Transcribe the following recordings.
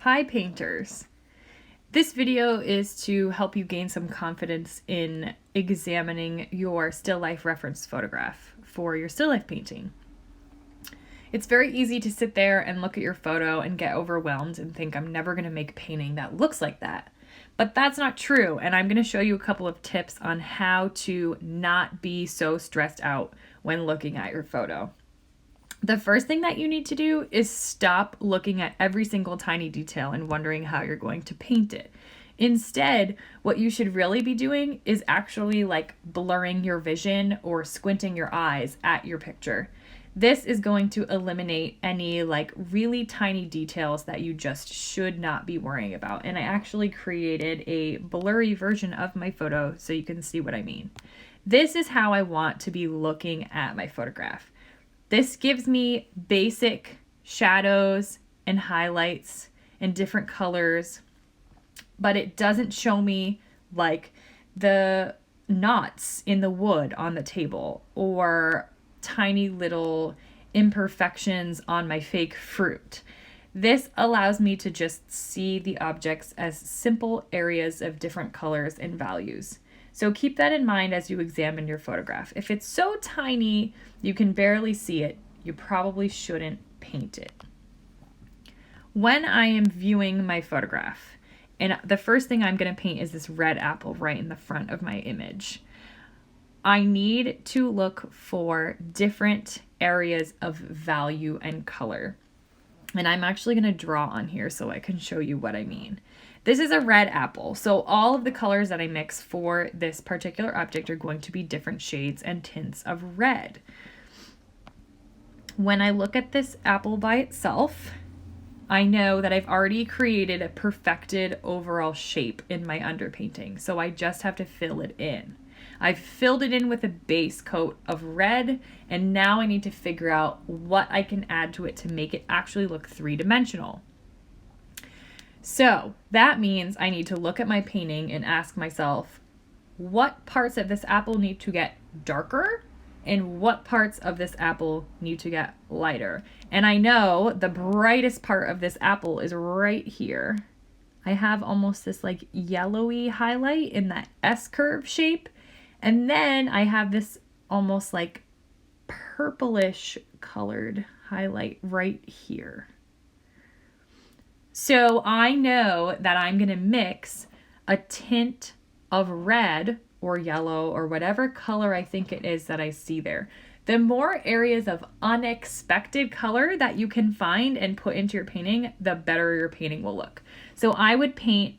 Hi painters! This video is to help you gain some confidence in examining your still life reference photograph for your still life painting. It's very easy to sit there and look at your photo and get overwhelmed and think I'm never going to make a painting that looks like that. But that's not true, and I'm going to show you a couple of tips on how to not be so stressed out when looking at your photo. The first thing that you need to do is stop looking at every single tiny detail and wondering how you're going to paint it. Instead, what you should really be doing is actually like blurring your vision or squinting your eyes at your picture. This is going to eliminate any like really tiny details that you just should not be worrying about. And I actually created a blurry version of my photo so you can see what I mean. This is how I want to be looking at my photograph. This gives me basic shadows and highlights and different colors, but it doesn't show me like the knots in the wood on the table or tiny little imperfections on my fake fruit. This allows me to just see the objects as simple areas of different colors and values. So keep that in mind as you examine your photograph. If it's so tiny you can barely see it, you probably shouldn't paint it. When I am viewing my photograph, and the first thing I'm going to paint is this red apple right in the front of my image, I need to look for different areas of value and color. And I'm actually going to draw on here so I can show you what I mean. This is a red apple, so all of the colors that I mix for this particular object are going to be different shades and tints of red. When I look at this apple by itself, I know that I've already created a perfected overall shape in my underpainting, so I just have to fill it in. I've filled it in with a base coat of red, and now I need to figure out what I can add to it to make it actually look three-dimensional. So that means I need to look at my painting and ask myself, what parts of this apple need to get darker and what parts of this apple need to get lighter? And I know the brightest part of this apple is right here. I have almost this like yellowy highlight in that S-curve shape. And then I have this almost like purplish colored highlight right here. So I know that I'm going to mix a tint of red or yellow or whatever color I think it is that I see there. The more areas of unexpected color that you can find and put into your painting, the better your painting will look. So I would paint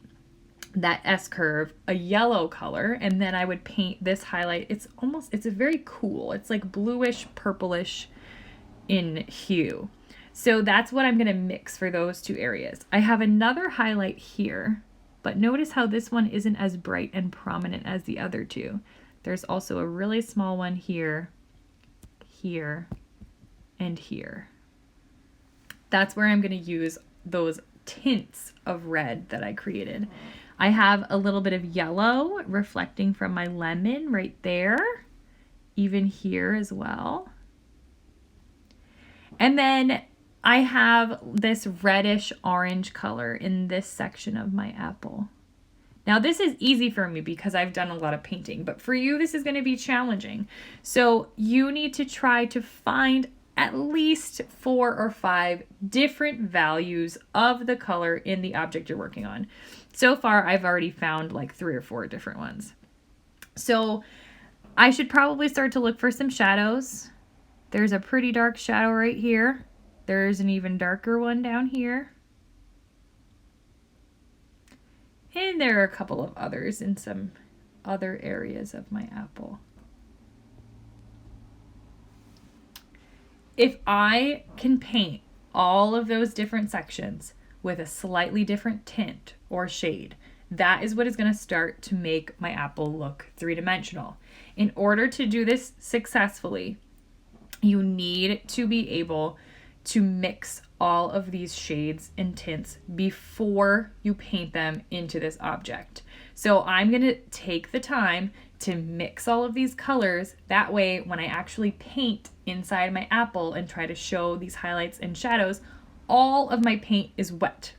that S-curve a yellow color, and then I would paint this highlight. It's a very cool. It's like bluish, purplish in hue. So that's what I'm going to mix for those two areas. I have another highlight here, but notice how this one isn't as bright and prominent as the other two. There's also a really small one here, here, and here. That's where I'm going to use those tints of red that I created. I have a little bit of yellow reflecting from my lemon right there, even here as well. And then I have this reddish orange color in this section of my apple. Now this is easy for me because I've done a lot of painting, but for you this is going to be challenging. So you need to try to find at least 4 or 5 different values of the color in the object you're working on. So far I've already found like 3 or 4 different ones. So I should probably start to look for some shadows. There's a pretty dark shadow right here. There's an even darker one down here. And there are a couple of others in some other areas of my apple. If I can paint all of those different sections with a slightly different tint or shade, that is what is going to start to make my apple look three-dimensional. In order to do this successfully, you need to be able to mix all of these shades and tints before you paint them into this object. So I'm going to take the time to mix all of these colors. That way, when I actually paint inside my apple and try to show these highlights and shadows, all of my paint is wet.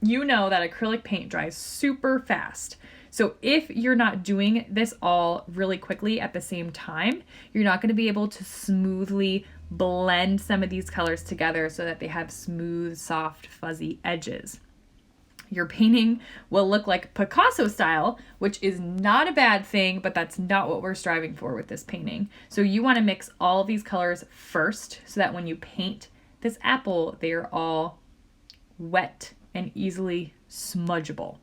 you know that acrylic paint dries super fast. So if you're not doing this all really quickly at the same time, you're not going to be able to smoothly blend some of these colors together so that they have smooth, soft, fuzzy edges. Your painting will look like Picasso style, which is not a bad thing, but that's not what we're striving for with this painting. So you want to mix all of these colors first so that when you paint this apple, they are all wet and easily smudgeable.